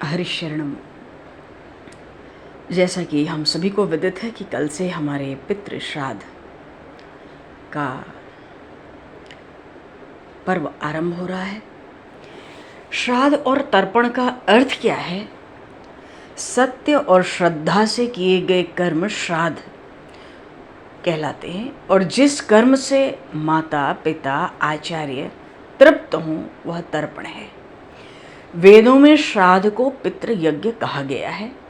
हरिशरणम। जैसा कि हम सभी को विदित है कि कल से हमारे पितृ श्राद्ध का पर्व आरंभ हो रहा है। श्राद्ध और तर्पण का अर्थ क्या है? सत्य और श्रद्धा से किए गए कर्म श्राद्ध कहलाते हैं और जिस कर्म से माता पिता आचार्य तृप्त हों वह तर्पण है। वेदों में श्राद्ध को पितृ यज्ञ कहा गया है।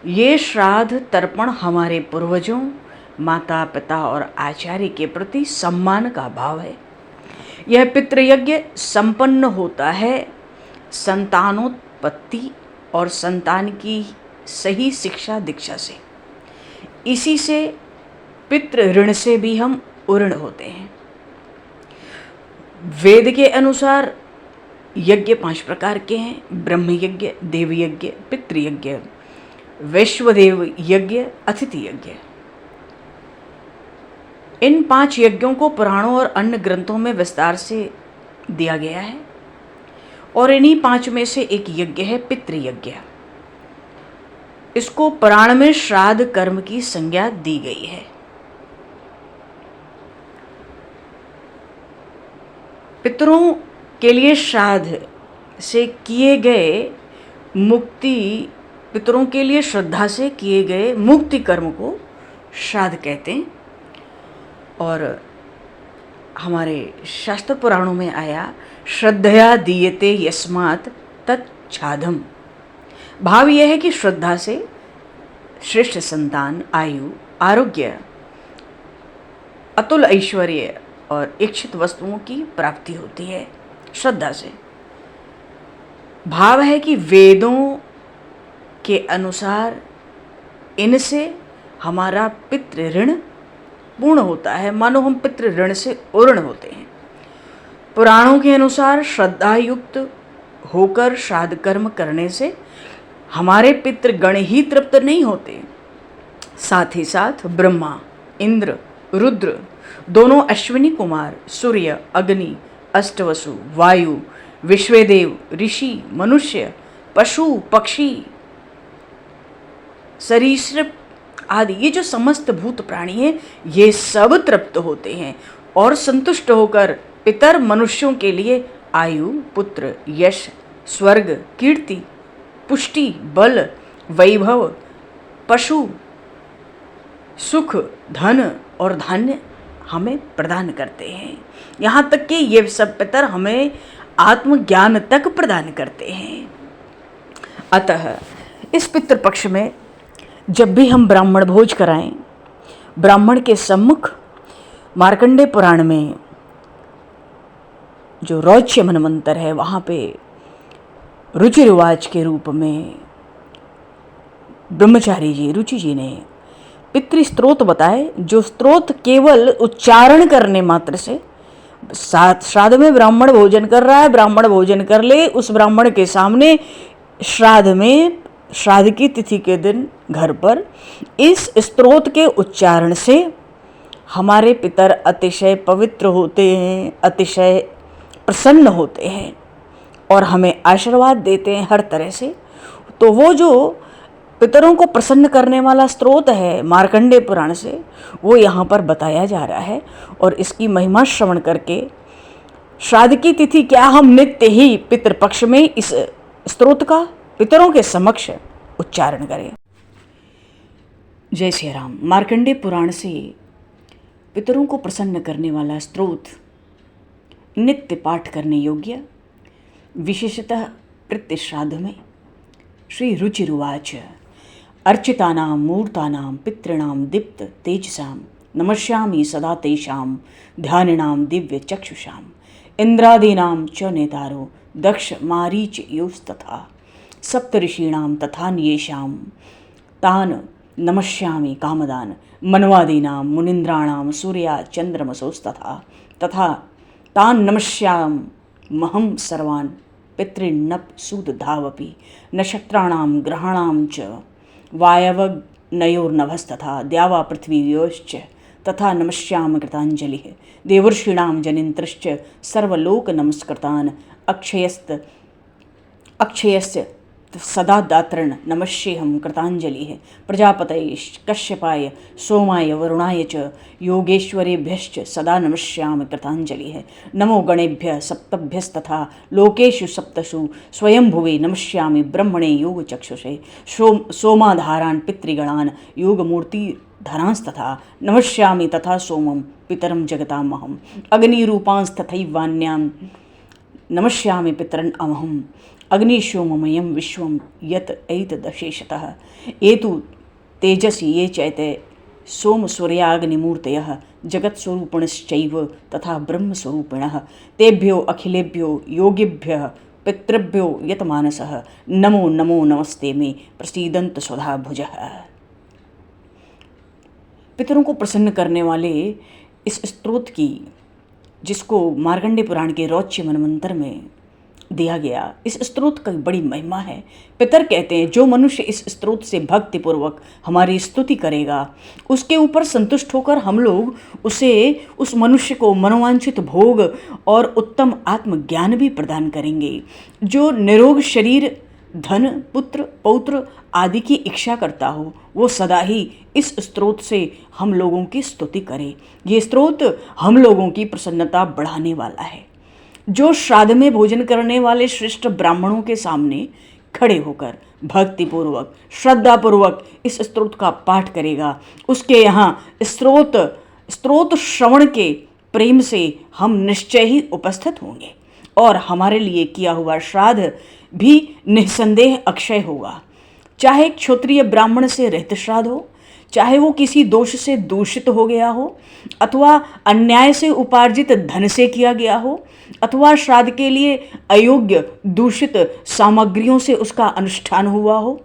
ये श्राद्ध तर्पण हमारे पूर्वजों, माता पिता और आचार्य के प्रति सम्मान का भाव है। यह पितृयज्ञ संपन्न होता है संतानोत्पत्ति और संतान की सही शिक्षा दीक्षा से। इसी से पितृ ऋण से भी हम उऋण होते हैं। वेद के अनुसार यज्ञ 5 प्रकार के हैं: ब्रह्म यज्ञ, देव यज्ञ, पितृयज्ञ, वैश्वदेव यज्ञ, अतिथि यज्ञ। इन 5 यज्ञों को पुराणों और अन्य ग्रंथों में विस्तार से दिया गया है और इन्हीं 5 में से एक यज्ञ है पितृयज्ञ। इसको पुराण में श्राद्ध कर्म की संज्ञा दी गई है। पितरों के लिए श्राद्ध से किए गए पितरों के लिए श्रद्धा से किए गए मुक्ति कर्म को श्राद्ध कहते हैं। और हमारे शास्त्र पुराणों में आया श्रद्धया दीयते यस्मात् तच्छादम। भाव यह है कि श्रद्धा से श्रेष्ठ संतान, आयु, आरोग्य, अतुल ऐश्वर्य और इच्छित वस्तुओं की प्राप्ति होती है। श्रद्धा से भाव है कि वेदों के अनुसार इनसे हमारा पितृ ऋण पूर्ण होता है, मानो हम पितृ ऋण से उऋण होते हैं। पुराणों के अनुसार श्रद्धा युक्त होकर श्राद्ध कर्म करने से हमारे पितृगण ही तृप्त नहीं होते, साथ ही साथ ब्रह्मा, इंद्र, रुद्र, दोनों अश्विनी कुमार, सूर्य, अग्नि, अष्टवसु, वायु, विश्वदेव, ऋषि, मनुष्य, पशु, पक्षी, सरीसृप आदि ये जो समस्त भूत प्राणी हैं, ये सब तृप्त होते हैं और संतुष्ट होकर पितर मनुष्यों के लिए आयु, पुत्र, यश, स्वर्ग, कीर्ति, पुष्टि, बल, वैभव, पशु, सुख, धन और धान्य हमें प्रदान करते हैं। यहाँ तक कि ये सब पितर हमें आत्मज्ञान तक प्रदान करते हैं। अतः इस पितृपक्ष में जब भी हम ब्राह्मण भोज कराएं, ब्राह्मण के सम्मुख मार्कंडेय पुराण में जो रौच्यमन मंत्र है वहाँ पे रुचिरुवाच के रूप में ब्रह्मचारी जी, रुचि जी ने पितृ स्त्रोत बताए, जो स्त्रोत केवल उच्चारण करने मात्र से श्राद्ध में ब्राह्मण भोजन कर रहा है, ब्राह्मण भोजन कर ले, उस ब्राह्मण के सामने श्राद्ध की तिथि के दिन घर पर इस स्तोत्र के उच्चारण से हमारे पितर अतिशय पवित्र होते हैं, अतिशय प्रसन्न होते हैं और हमें आशीर्वाद देते हैं हर तरह से। तो वो जो पितरों को प्रसन्न करने वाला स्त्रोत है मार्कंडेय पुराण से, वो यहाँ पर बताया जा रहा है। और इसकी महिमा श्रवण करके श्राद्ध की तिथि क्या हम नित्य ही पितृपक्ष में इस स्त्रोत का पितरों के समक्ष उच्चारण करें। जय श्री राम। मार्कंडेय पुराण से पितरों को प्रसन्न करने वाला स्त्रोत नित्य पाठ करने योग्य, विशेषतः पितृश्राद्ध में। श्री रुचिरुवाच अर्चितानां मूर्तानां पितॄणां दीप्त तेजसां नमस्यामि सदा तेषां ध्यानिनां दिव्य चक्षुषां इंद्रादीनां च नेतारो दक्ष मारीच योस्तथा सप्तऋषीणां तथान्येषां तान् नमस्यामि कामदान् मनवादीनां मुनीन्द्राणां सूर्या चन्द्रमसोस्तथा तथा तान् नमस्यामहं सर्वान् पितॄन्नप सूदधावपि नक्षत्राणां ग्रहाणां च वायवग्नयोर्नभस्तथा द्यावा पृथ्वीयोश्च तथा नमस्यामि कृताञ्जलिः देवर्षीणां जनिन्त्रश्च सर्वलोक नमस्कृतान् अक्षयस्य सदा दातृण नमस्येहम कृतांजलि है। प्रजापतये कश्यपाय सोमाय वरुणाय च योगेश्वरेभ्यश्च सदा नमस्यामि कृतांजलि है। नमो गणेभ्यः सप्तभ्यस्तथा लोकेषु सप्तसु स्वयंभुवे नमस्यामि ब्रह्मणे योगचक्षुषे सोमाधारान् पितृगणान् योगमूर्तिधरांस्तथा नमस्यामि तथा सोमं पितरं जगतामहम् अग्निरूपांस्तथैवान्यां नमस्यामि पितरन् अमहम् अग्निशोममयं विश्वं यत् एतदशेषतः एतु तेजसि ये चैते सोमसूर्याग्निमूर्तयः जगत्स्वरूपिणश्चैव तथा ब्रह्मस्वरूपिणः तेभ्यो अखिलेभ्यो योगिभ्यः पितृभ्यो यतमानसः नमो नमो नमस्ते में प्रसीदंत स्वधा भुजः। पितरों को प्रसन्न करने वाले इस स्तोत्र की, जिसको मार्कंडेय पुराण के रौच्य मनवंतर में दिया गया, इस स्तोत्र की बड़ी महिमा है। पितर कहते हैं जो मनुष्य इस स्तोत्र से भक्तिपूर्वक हमारी स्तुति करेगा, उसके ऊपर संतुष्ट होकर हम लोग उस मनुष्य को मनोवांछित भोग और उत्तम आत्मज्ञान भी प्रदान करेंगे। जो निरोग शरीर, धन, पुत्र, पौत्र आदि की इच्छा करता हो, वो सदा ही इस स्तोत्र से हम लोगों की स्तुति करे। ये स्तोत्र हम लोगों की प्रसन्नता बढ़ाने वाला है। जो श्राद्ध में भोजन करने वाले श्रेष्ठ ब्राह्मणों के सामने खड़े होकर भक्तिपूर्वक श्रद्धापूर्वक इस स्तोत्र का पाठ करेगा, उसके यहाँ स्तोत्र श्रवण के प्रेम से हम निश्चय ही उपस्थित होंगे और हमारे लिए किया हुआ श्राद्ध भी निस्संदेह अक्षय होगा। चाहे क्षत्रिय ब्राह्मण से रहित श्राद्ध हो, चाहे वो किसी दोष से दूषित हो गया हो, अथवा अन्याय से उपार्जित धन से किया गया हो, अथवा श्राद्ध के लिए अयोग्य दूषित सामग्रियों से उसका अनुष्ठान हुआ हो,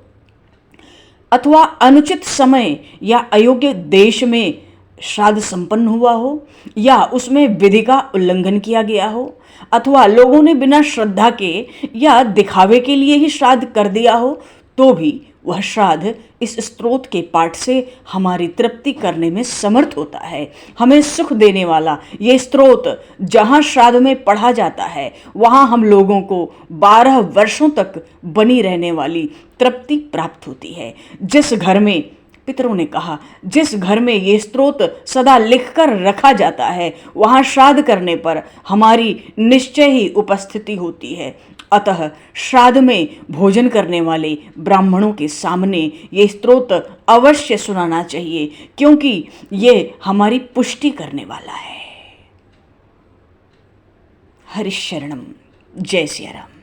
अथवा अनुचित समय या अयोग्य देश में श्राद्ध संपन्न हुआ हो, या उसमें विधि का उल्लंघन किया गया हो, अथवा लोगों ने बिना श्रद्धा के या दिखावे के लिए ही श्राद्ध कर दिया हो, तो भी वह श्राद्ध इस स्तोत्र के पाठ से हमारी तृप्ति करने में समर्थ होता है। हमें सुख देने वाला ये स्तोत्र जहाँ श्राद्ध में पढ़ा जाता है, वहाँ हम लोगों को 12 वर्षों तक बनी रहने वाली तृप्ति प्राप्त होती है। जिस घर में, पितरों ने कहा, जिस घर में ये स्तोत्र सदा लिखकर रखा जाता है, वहाँ श्राद्ध करने पर हमारी निश्चय ही उपस्थिति होती है। अतः श्राद्ध में भोजन करने वाले ब्राह्मणों के सामने ये स्तोत्र अवश्य सुनाना चाहिए, क्योंकि ये हमारी पुष्टि करने वाला है। हरिशरणम। जय सिया राम।